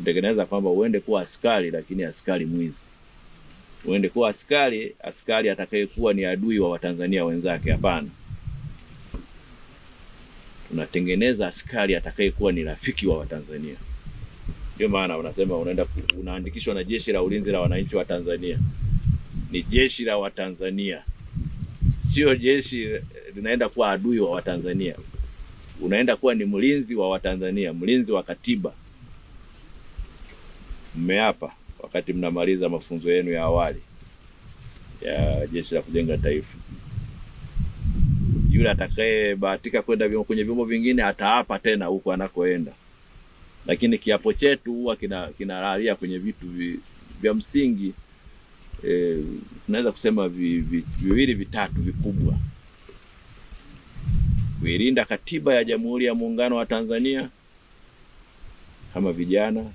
kutengeneza kwamba uende kuwa askari lakini askari mwizi. Uende kuwa askari atakayekuwa ni adui wa Watanzania wenzake. Hapana. Tunatengeneza askari atakayekuwa ni rafiki wa Watanzania. Ndio maana unasema unaandikishwa na Jeshi la Ulinzi la Wananchi wa Tanzania. Ni jeshi la Watanzania. Sio jeshi linaenda kuwa adui wa Watanzania. Unaenda kuwa ni mlinzi wa Watanzania, mlinzi wa katiba. Mmeapa wakati mnamaliza mafunzo yenu ya awali ya Jeshi la Kujenga Taifa. Yule atakayebahatika kwenda kwenye vyombo vingine ataapa tena huko anakoenda. Lakini kiapo chetu huwa kinalalia kwenye vitu vya msingi, tunaweza kusema viwili vitatu vikubwa. Kuilinda katiba ya Jamhuri ya Muungano wa Tanzania kama vijana,